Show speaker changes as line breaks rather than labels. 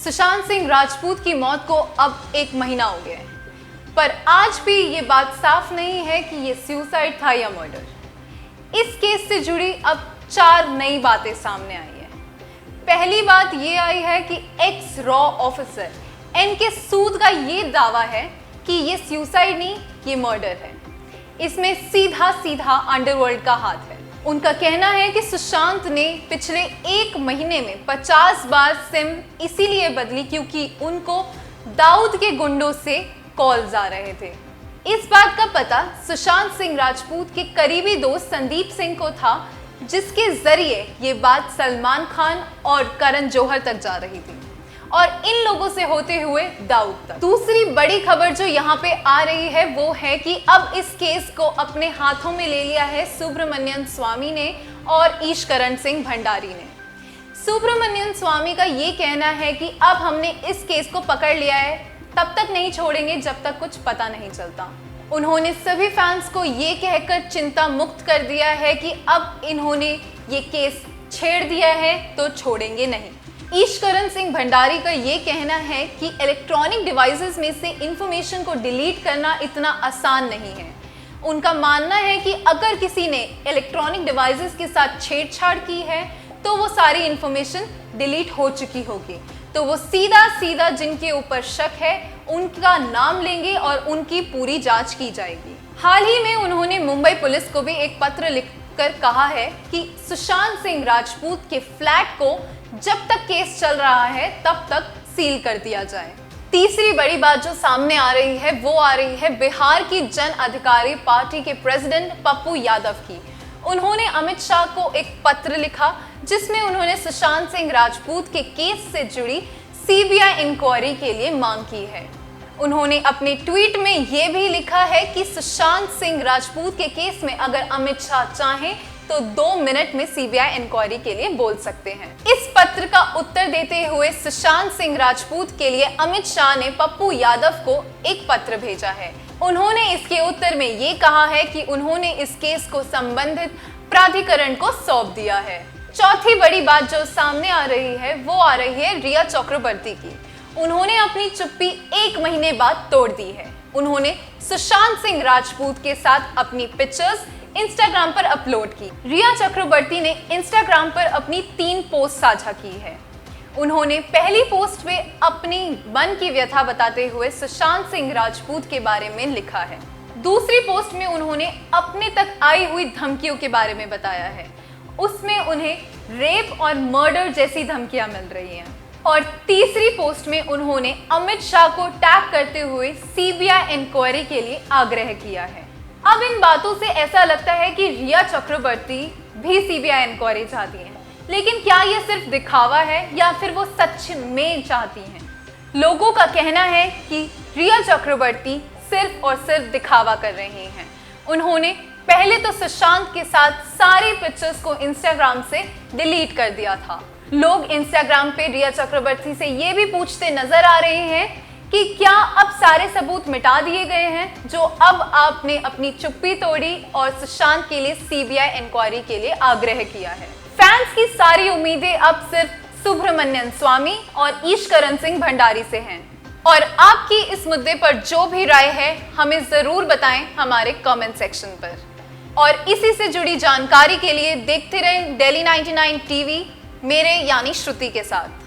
सुशांत सिंह राजपूत की मौत को अब 1 महीना हो गया है, पर आज भी ये बात साफ नहीं है कि ये सुसाइड था या मर्डर। इस केस से जुड़ी अब 4 नई बातें सामने आई है। पहली बात ये आई है कि एक्स रॉ ऑफिसर एनके सूद का ये दावा है कि ये सुसाइड नहीं, ये मर्डर है। इसमें सीधा सीधा अंडरवर्ल्ड का हाथ है। उनका कहना है कि सुशांत ने पिछले 1 महीने में 50 बार सिम इसीलिए बदली क्योंकि उनको दाऊद के गुंडों से कॉल्स आ रहे थे। इस बात का पता सुशांत सिंह राजपूत के करीबी दोस्त संदीप सिंह को था, जिसके जरिए ये बात सलमान खान और करण जौहर तक जा रही थी और इन लोगों से होते हुए दाऊद तक। दूसरी बड़ी खबर जो यहाँ पे आ रही है वो है कि अब इस केस को अपने हाथों में ले लिया है सुब्रमण्यम स्वामी ने और ईशकरण सिंह भंडारी ने। सुब्रमण्यम स्वामी का ये कहना है कि अब हमने इस केस को पकड़ लिया है, तब तक नहीं छोड़ेंगे जब तक कुछ पता नहीं चलता। उन्होंने सभी फैंस को ये कहकर चिंता मुक्त कर दिया है कि अब इन्होंने ये केस छेड़ दिया है तो छोड़ेंगे नहीं। ईशकरण सिंह भंडारी का ये कहना है कि इलेक्ट्रॉनिक डिवाइसेस में से इंफॉर्मेशन को डिलीट करना इतना आसान नहीं है। उनका मानना है कि अगर किसी ने इलेक्ट्रॉनिक डिवाइसेस के साथ छेड़छाड़ की है तो वो सारी इंफॉर्मेशन डिलीट हो चुकी होगी, तो वो सीधा सीधा जिनके ऊपर शक है उनका नाम लेंगे और उनकी पूरी जांच की जाएगी। हाल ही में उन्होंने मुंबई पुलिस को भी एक पत्र लिखकर कहा है कि सुशांत सिंह राजपूत के फ्लैट को जब तक केस चल रहा है तब तक सील कर दिया जाए। तीसरी बड़ी बात जो सामने आ रही है वो आ रही है बिहार की जन अधिकारी पार्टी के प्रेसिडेंट पप्पू यादव की। उन्होंने अमित शाह को एक पत्र लिखा जिसमें उन्होंने सुशांत सिंह राजपूत के केस से जुड़ी सीबीआई इंक्वायरी के लिए मांग की है। उन्होंने अपने ट्वीट में ये भी लिखा है कि सुशांत सिंह राजपूत के केस में अगर अमित शाह चाहें तो 2 मिनट में सीबीआई इंक्वायरी के लिए बोल सकते हैं। इस पत्र का उत्तर देते हुए सुशांत सिंह राजपूत के लिए अमित शाह ने पप्पू यादव को एक पत्र भेजा है। उन्होंने इसके उत्तर में ये कहा है कि उन्होंने इस केस को संबंधित प्राधिकरण को सौंप दिया है। चौथी बड़ी बात जो सामने आ रही है वो आ रही है रिया चक्रवर्ती की। उन्होंने अपनी चुप्पी 1 महीने बाद तोड़ दी है। उन्होंने सुशांत सिंह राजपूत के साथ अपनी पिक्चर्स इंस्टाग्राम पर अपलोड की। रिया चक्रवर्ती ने इंस्टाग्राम पर अपनी 3 पोस्ट साझा की है। उन्होंने पहली पोस्ट में अपनी मन की व्यथा बताते हुए सुशांत सिंह राजपूत के बारे में लिखा है। दूसरी पोस्ट में उन्होंने अपने तक आई हुई धमकियों के बारे में बताया है। उसमें उन्हें रेप और मर्डर जैसी धमकियां मिल रही हैं। और तीसरी पोस्ट में उन्होंने अमित शाह को टैग करते हुए सीबीआई इंक्वायरी के लिए आग्रह किया है। अब इन बातों से ऐसा लगता है कि रिया चक्रवर्ती भी सीबीआई इंक्वायरी चाहती हैं, लेकिन क्या ये सिर्फ दिखावा है या फिर वो सच में चाहती हैं? लोगों का कहना है कि रिया चक्रवर्ती सिर्फ और सिर्फ दिखावा कर रही हैं। उन्होंने पहले तो सुशांत के साथ सारी पिक्चर्स को इंस्टाग्राम से डिलीट कर दिया था। लोग इंस्टाग्राम पे रिया चक्रवर्ती से ये भी पूछते नजर आ रहे हैं कि क्या अब सारे सबूत मिटा दिए गए हैं जो अब आपने अपनी चुप्पी तोड़ी और सुशांत के लिए सीबीआई इंक्वायरी के लिए आग्रह किया है। फैंस की सारी उम्मीदें अब सिर्फ सुब्रमण्यम स्वामी और ईशकरण सिंह भंडारी से हैं। और आपकी इस मुद्दे पर जो भी राय है हमें जरूर बताएं हमारे कमेंट सेक्शन पर। और इसी से जुड़ी जानकारी के लिए देखते रहें Delhi 99 टीवी मेरे यानी श्रुति के साथ।